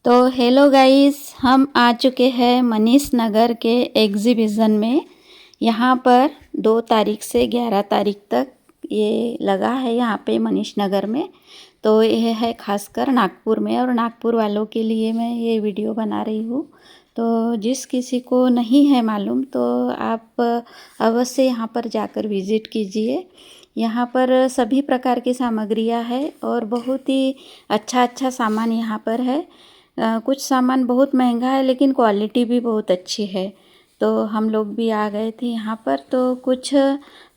तो hello guys, हम आ चुके हैं मनीष नगर के एग्जीबिशन में। यहाँ पर 2 तारीख से 11 तारीख तक ये लगा है यहाँ पे मनीष नगर में। तो यह है खासकर नागपुर में, और नागपुर वालों के लिए मैं ये वीडियो बना रही हूँ। तो जिस किसी को नहीं है मालूम तो आप अवश्य यहाँ पर जाकर विज़िट कीजिए। यहाँ पर सभी प्रकार की सामग्रियाँ हैं और बहुत ही अच्छा सामान यहाँ पर है। कुछ सामान बहुत महंगा है लेकिन क्वालिटी भी बहुत अच्छी है। तो हम लोग भी आ गए थे यहाँ पर, तो कुछ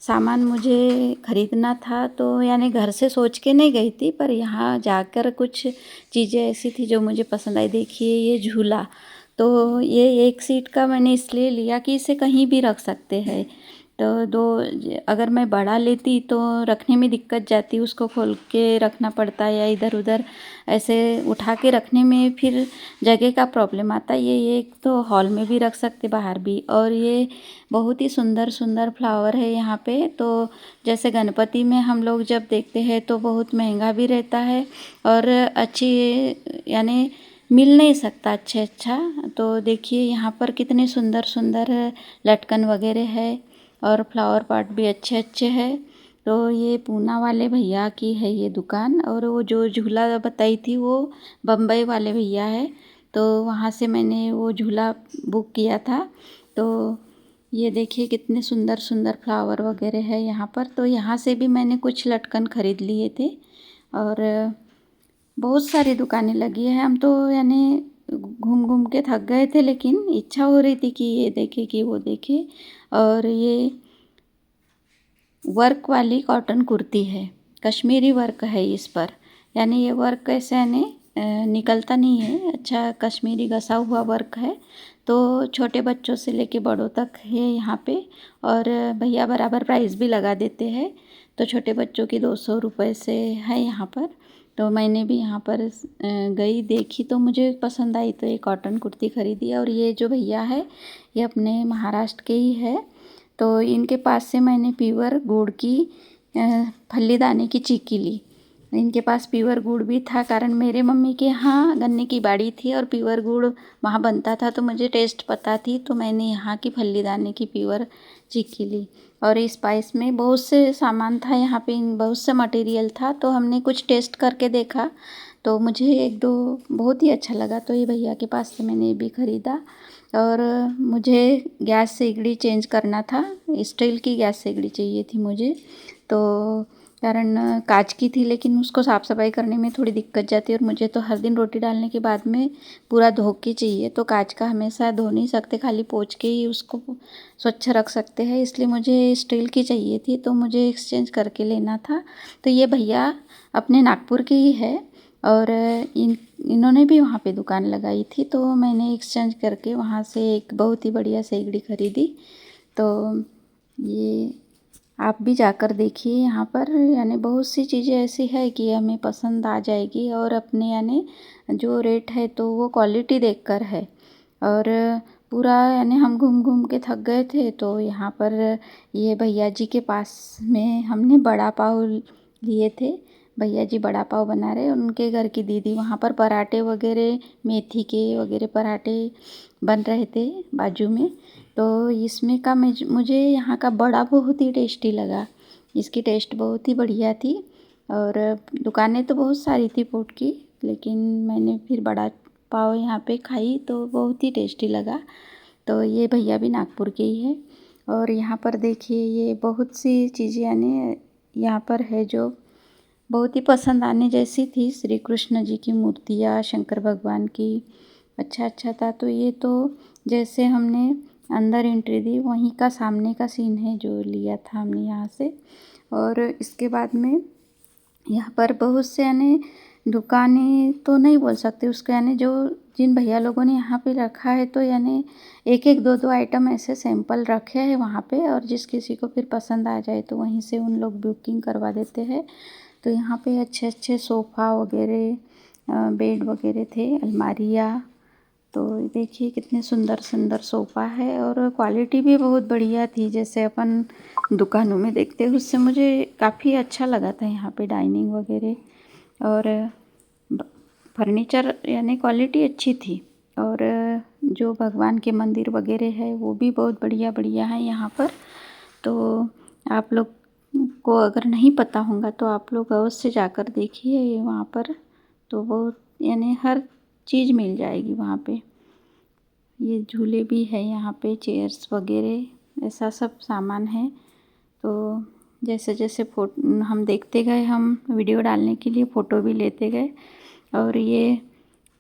सामान मुझे ख़रीदना था, तो यानी घर से सोच के नहीं गई थी, पर यहाँ जाकर कुछ चीज़ें ऐसी थी जो मुझे पसंद आई। देखिए ये झूला, तो ये 1 सीट का मैंने इसलिए लिया कि इसे कहीं भी रख सकते हैं। तो अगर मैं बड़ा लेती तो रखने में दिक्कत जाती, उसको खोल के रखना पड़ता या इधर उधर ऐसे उठा के रखने में फिर जगह का प्रॉब्लम आता। ये एक तो हॉल में भी रख सकते, बाहर भी। और ये बहुत ही सुंदर सुंदर फ्लावर है यहाँ पे। तो जैसे गणपति में हम लोग जब देखते हैं तो बहुत महंगा भी रहता है और अच्छी यानी मिल नहीं सकता अच्छा। तो देखिए यहाँ पर कितने सुंदर सुंदर लटकन वगैरह है और फ्लावर पॉट भी अच्छे हैं। तो ये पूना वाले भैया की है ये दुकान, और वो जो झूला बताई थी वो बम्बई वाले भैया है। तो वहाँ से मैंने वो झूला बुक किया था। तो ये देखिए कितने सुंदर सुंदर फ्लावर वगैरह है यहाँ पर। तो यहाँ से भी मैंने कुछ लटकन ख़रीद लिए थे और बहुत सारी दुकानें लगी है। हम तो यानी घूम घूम के थक गए थे, लेकिन इच्छा हो रही थी कि ये देखे कि वो देखे। और ये वर्क वाली कॉटन कुर्ती है, कश्मीरी वर्क है इस पर। यानी ये वर्क कैसे यानी निकलता नहीं है, अच्छा कश्मीरी घसा हुआ वर्क है। तो छोटे बच्चों से लेके बड़ों तक है यहाँ पे। और भैया बराबर प्राइस भी लगा देते हैं। तो छोटे बच्चों की 200 रुपये से है यहाँ पर। तो मैंने भी यहाँ पर गई, देखी तो मुझे पसंद आई, तो ये कॉटन कुर्ती ख़रीदी। और ये जो भैया है ये अपने महाराष्ट्र के ही है। तो इनके पास से मैंने प्योर गुड़ की फल्ली दाने की चिक्की ली। इनके पास प्योर गुड़ भी था, कारण मेरे मम्मी के यहाँ गन्ने की बाड़ी थी और प्योर गुड़ वहाँ बनता था, तो मुझे टेस्ट पता थी। तो मैंने यहाँ की फल्ली दाने की प्योर चिक्की ली। और इस स्पाइस में बहुत से सामान था यहाँ पे, बहुत से मटेरियल था। तो हमने कुछ टेस्ट करके देखा तो मुझे 1-2 बहुत ही अच्छा लगा। तो ये भैया के पास से मैंने ये भी ख़रीदा। और मुझे गैस सिगड़ी चेंज करना था, स्टील की गैस सिगड़ी चाहिए थी मुझे। तो कारण कांच की थी, लेकिन उसको साफ़ सफाई करने में थोड़ी दिक्कत जाती है, और मुझे तो हर दिन रोटी डालने के बाद में पूरा धो के चाहिए। तो कांच का हमेशा धो नहीं सकते, खाली पोंछ के ही उसको स्वच्छ रख सकते हैं, इसलिए मुझे स्टील की चाहिए थी। तो मुझे एक्सचेंज करके लेना था। तो ये भैया अपने नागपुर के ही है और इन्होंने भी वहाँ पे दुकान लगाई थी। तो मैंने एक्सचेंज करके वहाँ से एक बहुत ही बढ़िया सिगड़ी ख़रीदी। तो ये आप भी जाकर देखिए यहाँ पर, यानी बहुत सी चीज़ें ऐसी है कि हमें पसंद आ जाएगी। और अपने यानी जो रेट है तो वो क्वालिटी देखकर है। और पूरा यानी हम घूम घूम के थक गए थे, तो यहाँ पर ये भैया जी के पास में हमने बड़ा पाव लिए थे। भैया जी बड़ा पाव बना रहे, उनके घर की दीदी वहाँ पर पराठे वगैरह, मेथी के वगैरह पराठे बन रहे थे बाजू में। तो इसमें का मुझे यहाँ का बड़ा बहुत ही टेस्टी लगा, इसकी टेस्ट बहुत ही बढ़िया थी। और दुकानें तो बहुत सारी थी फूड की, लेकिन मैंने फिर बड़ा पाव यहाँ पे खाई तो बहुत ही टेस्टी लगा। तो ये भैया भी नागपुर के ही है। और यहाँ पर देखिए ये बहुत सी चीज़ें यानी यहाँ पर है जो बहुत ही पसंद आने जैसी थी। श्री कृष्ण जी की मूर्तियाँ, शंकर भगवान की, अच्छा था। तो ये तो जैसे हमने अंदर एंट्री दी वहीं का सामने का सीन है जो लिया था हमने यहाँ से। और इसके बाद में यहाँ पर बहुत से यानी दुकानें तो नहीं बोल सकते उसका, यानी जो जिन भैया लोगों ने यहाँ पे रखा है, तो यानी 1-2 आइटम ऐसे सैंपल रखे हैं वहाँ पे। और जिस किसी को फिर पसंद आ जाए तो वहीं से उन लोग बुकिंग करवा देते हैं। तो यहाँ पे अच्छे सोफ़ा वगैरह, बेड वगैरह थे, अलमारियाँ। तो देखिए कितने सुंदर सुंदर सोफ़ा है और क्वालिटी भी बहुत बढ़िया थी, जैसे अपन दुकानों में देखते हैं उससे मुझे काफ़ी अच्छा लगा था यहाँ पे डाइनिंग वगैरह। और फर्नीचर यानी क्वालिटी अच्छी थी। और जो भगवान के मंदिर वगैरह है वो भी बहुत बढ़िया बढ़िया है यहाँ पर। तो आप लोग को अगर नहीं पता होगा तो आप लोग अवश्य जाकर देखिए वहाँ पर। तो वो यानी हर चीज़ मिल जाएगी वहाँ पे। ये झूले भी है यहाँ पे, चेयर्स वगैरह ऐसा सब सामान है। तो जैसे जैसे हम देखते गए, हम वीडियो डालने के लिए फ़ोटो भी लेते गए। और ये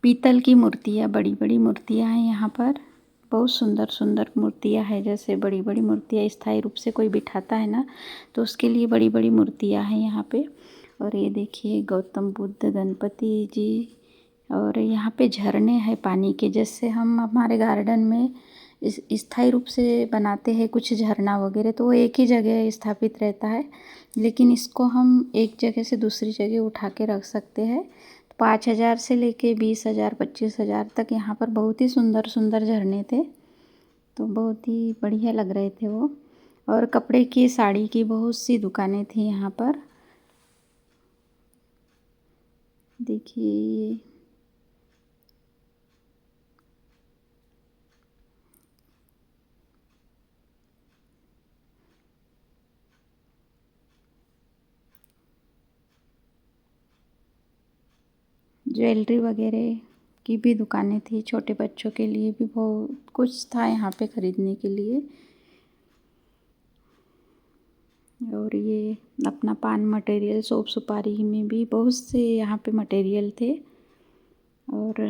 पीतल की मूर्तियाँ, बड़ी बड़ी मूर्तियाँ हैं यहाँ पर। बहुत सुंदर सुंदर मूर्तियाँ हैं। जैसे बड़ी बड़ी मूर्तियाँ स्थायी रूप से कोई बिठाता है ना, तो उसके लिए बड़ी बड़ी मूर्तियाँ हैं यहाँ पे। और ये देखिए गौतम बुद्ध, गणपति जी। और यहाँ पे झरने हैं पानी के, जैसे हम हमारे गार्डन में इस स्थायी रूप से बनाते हैं कुछ झरना वगैरह, तो वो एक ही जगह स्थापित रहता है। लेकिन इसको हम एक जगह से दूसरी जगह उठा के रख सकते हैं। 5,000 से लेके 20,000 25,000 तक यहाँ पर बहुत ही सुंदर सुंदर झरने थे। तो बहुत ही बढ़िया लग रहे थे वो। और कपड़े की, साड़ी की बहुत सी दुकानें थी यहाँ पर। देखिए ज्वेलरी वगैरह की भी दुकानें थी। छोटे बच्चों के लिए भी बहुत कुछ था यहाँ पे ख़रीदने के लिए। और ये अपना पान मटेरियल, सोप सुपारी में भी बहुत से यहाँ पे मटेरियल थे। और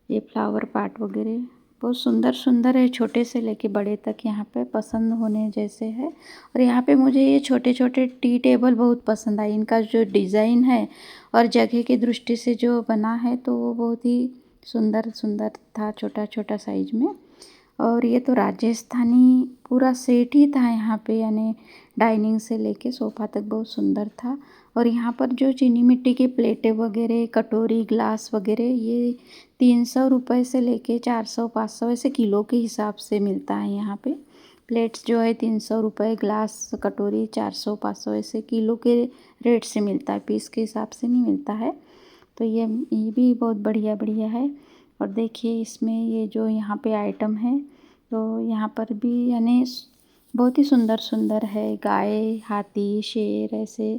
ये फ्लावर पार्ट वगैरह बहुत सुंदर सुंदर है, छोटे से लेके बड़े तक यहाँ पे पसंद होने जैसे है। और यहाँ पे मुझे ये छोटे छोटे टी टेबल बहुत पसंद आई। इनका जो डिज़ाइन है और जगह की दृष्टि से जो बना है, तो वो बहुत ही सुंदर सुंदर था, छोटा छोटा साइज में। और ये तो राजस्थानी पूरा सेट ही था यहाँ पे, यानी डाइनिंग से लेके सोफ़ा तक बहुत सुंदर था। और यहाँ पर जो चीनी मिट्टी की प्लेटें वगैरह, कटोरी, ग्लास वगैरह, ये 300 रुपये से लेके 400 500 ऐसे किलो के हिसाब से मिलता है यहाँ पे। प्लेट्स जो है 300 रुपये, ग्लास कटोरी 400 500 ऐसे किलो के रेट से मिलता है, पीस के हिसाब से नहीं मिलता है। तो ये भी बहुत बढ़िया बढ़िया है। और देखिए इसमें ये जो यहाँ पे आइटम है, तो यहाँ पर भी यानी बहुत ही सुंदर सुंदर है। गाय, हाथी, शेर ऐसे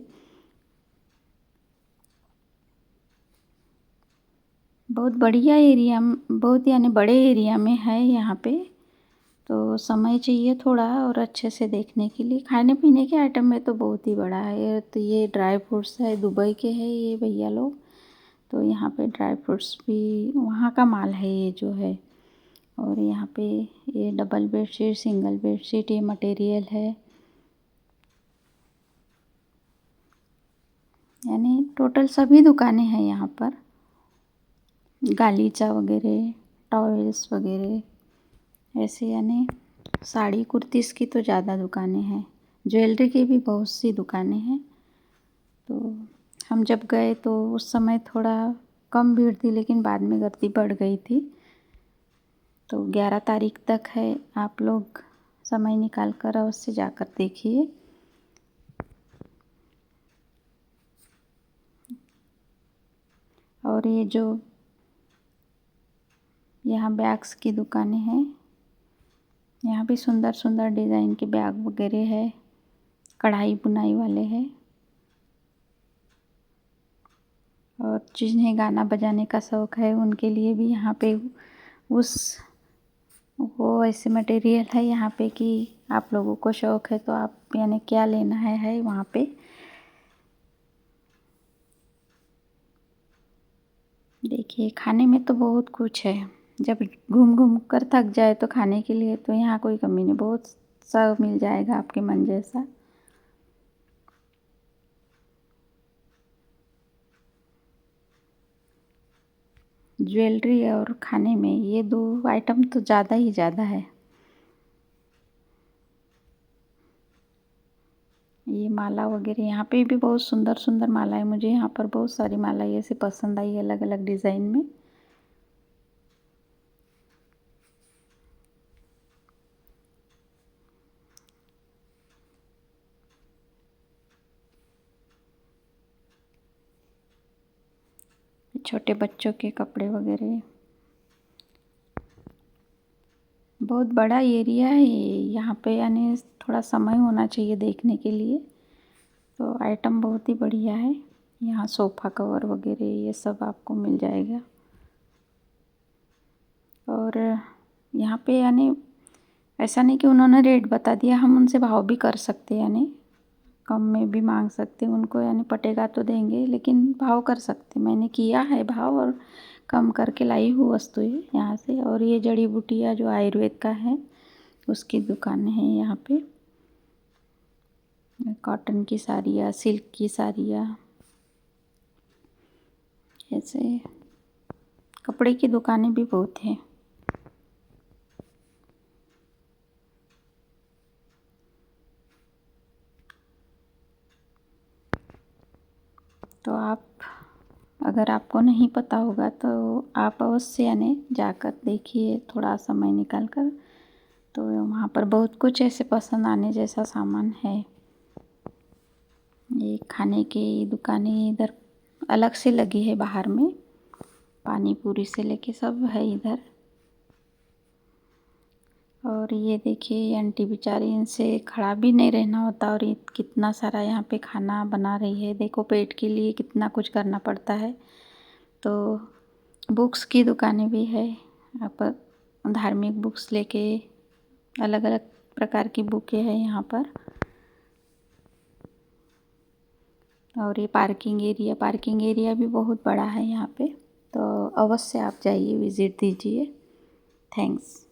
बहुत बढ़िया एरिया, बहुत यानी बड़े एरिया में है यहाँ पे। तो समय चाहिए थोड़ा और अच्छे से देखने के लिए। खाने पीने के आइटम में तो बहुत ही बड़ा है। तो ये ड्राई फ्रूट्स है, दुबई के है ये भैया लोग। तो यहाँ पे ड्राई फ्रूट्स भी वहाँ का माल है ये जो है। और यहाँ पे ये डबल बेडशीट, सिंगल बेडशीट, ये मटेरियल है। यानी टोटल सभी दुकानें हैं यहाँ पर। गालीचा वगैरह, टॉवेल्स वगैरह ऐसे, यानी साड़ी कुर्तीस की तो ज़्यादा दुकानें हैं। ज्वेलरी की भी बहुत सी दुकानें हैं। तो हम जब गए तो उस समय थोड़ा कम भीड़ थी, लेकिन बाद में गर्दी बढ़ गई थी। तो 11 तारीख तक है, आप लोग समय निकाल कर अवश्य जाकर देखिए। और ये जो यहाँ बैग्स की दुकानें हैं, यहाँ भी सुंदर सुंदर डिज़ाइन के बैग वगैरह है, कढ़ाई बुनाई वाले हैं। और जिन्हें गाना बजाने का शौक़ है उनके लिए भी यहाँ पे उस वो ऐसे मटेरियल है यहाँ पे कि आप लोगों को शौक़ है तो आप यानी क्या लेना है वहाँ पे। देखिए खाने में तो बहुत कुछ है। जब घूम घूम कर थक जाए तो खाने के लिए तो यहाँ कोई कमी नहीं, बहुत सा मिल जाएगा आपके मन जैसा। ज्वेलरी और खाने में ये दो आइटम तो ज़्यादा ही ज़्यादा है। ये माला वगैरह यहाँ पे भी बहुत सुंदर सुंदर माला है। मुझे यहाँ पर बहुत सारी माला ऐसे पसंद आई अलग अलग डिज़ाइन में। छोटे बच्चों के कपड़े वगैरह। बहुत बड़ा एरिया है यहाँ पे, यानी थोड़ा समय होना चाहिए देखने के लिए। तो आइटम बहुत ही बढ़िया है। यहाँ सोफ़ा कवर वगैरह ये सब आपको मिल जाएगा। और यहाँ पे यानी ऐसा नहीं कि उन्होंने रेट बता दिया, हम उनसे भाव भी कर सकते हैं, यानी कम में भी मांग सकते हैं उनको, यानी पटेगा तो देंगे लेकिन भाव कर सकते। मैंने किया है भाव और कम करके लाई हूँ वस्तु यहाँ से। और ये जड़ी बूटियाँ जो आयुर्वेद का है उसकी दुकान है यहाँ पे। कॉटन की साड़ियाँ, सिल्क की साड़ियाँ, ऐसे कपड़े की दुकानें भी बहुत हैं। तो आप, अगर आपको नहीं पता होगा तो आप अवश्य यानी जाकर देखिए थोड़ा समय निकाल कर। तो वहाँ पर बहुत कुछ ऐसे पसंद आने जैसा सामान है। ये खाने की दुकानें इधर अलग से लगी है बाहर में, पानी पूरी से लेके सब है इधर। और ये देखिए ये आंटी बेचारी, इनसे खड़ा भी नहीं रहना होता और ये कितना सारा यहाँ पे खाना बना रही है। देखो पेट के लिए कितना कुछ करना पड़ता है। तो बुक्स की दुकानें भी है, आप धार्मिक बुक्स लेके, अलग अलग प्रकार की बुकें हैं यहाँ पर। और ये पार्किंग एरिया भी बहुत बड़ा है यहाँ पे। तो अवश्य आप जाइए, विज़िट दीजिए। थैंक्स।